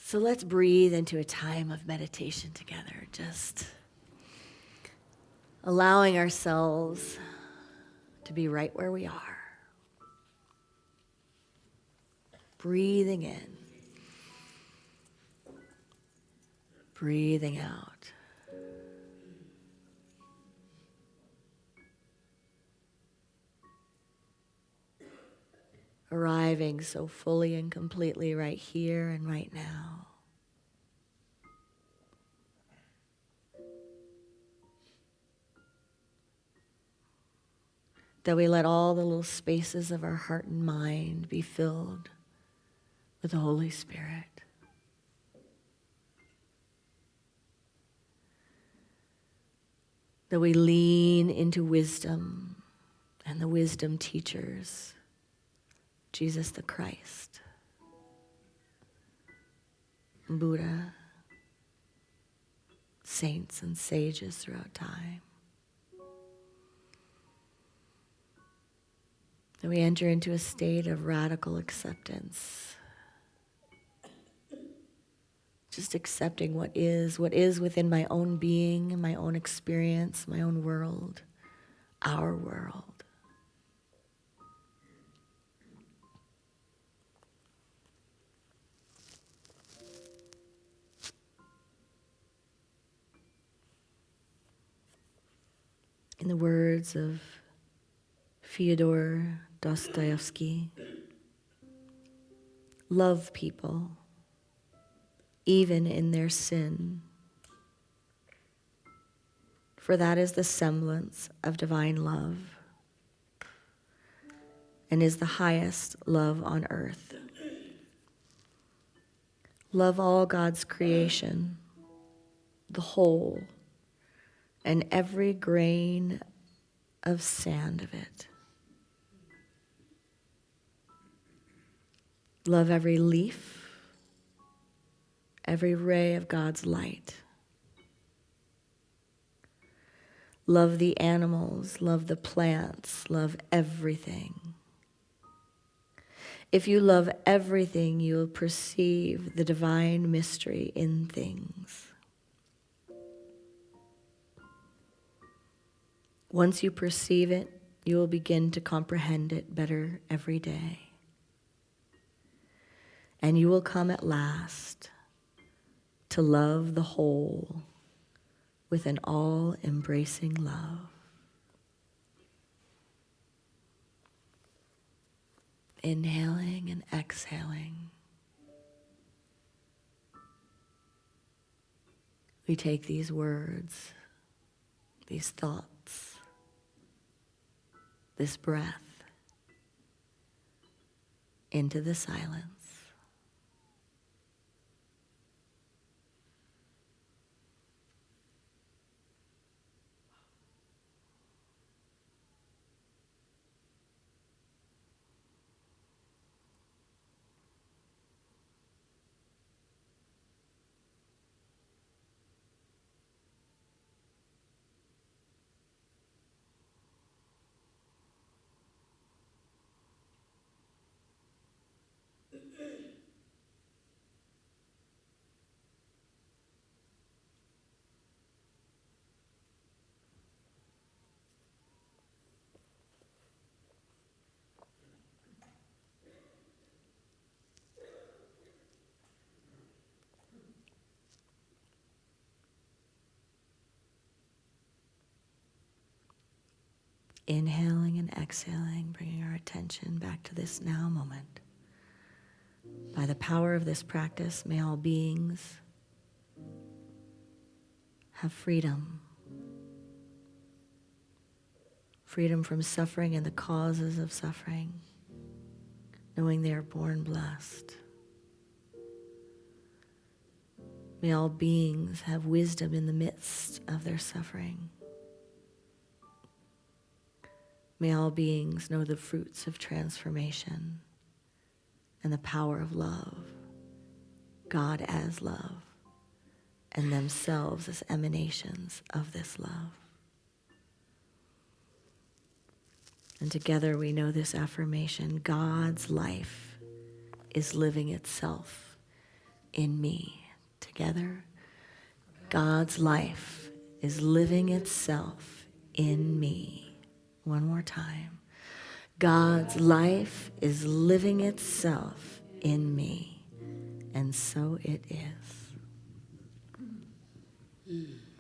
So let's breathe into a time of meditation together, just allowing ourselves to be right where we are. Breathing in, breathing out. Arriving so fully and completely right here and right now. That we let all the little spaces of our heart and mind be filled with the Holy Spirit. That we lean into wisdom and the wisdom teachers, Jesus the Christ, Buddha, saints and sages throughout time. That we enter into a state of radical acceptance. Just accepting what is within my own being, my own experience, my own world, our world. In the words of Fyodor Dostoevsky, love people, even in their sin, for that is the semblance of divine love and is the highest love on earth. Love all God's creation, the whole, and every grain of sand of it. Love every leaf, every ray of God's light. Love the animals, love the plants, love everything. If you love everything, you will perceive the divine mystery in things. Once you perceive it, you will begin to comprehend it better every day. And you will come at last to love the whole with an all-embracing love. Inhaling and exhaling. We take these words, these thoughts, this breath into the silence. Inhaling and exhaling, bringing our attention back to this now moment. By the power of this practice, may all beings have freedom. Freedom from suffering and the causes of suffering, knowing they are born blessed. May all beings have wisdom in the midst of their suffering. May all beings know the fruits of transformation and the power of love, God as love, and themselves as emanations of this love. And together we know this affirmation: God's life is living itself in me. Together, God's life is living itself in me. One more time. God's life is living itself in me. And so it is.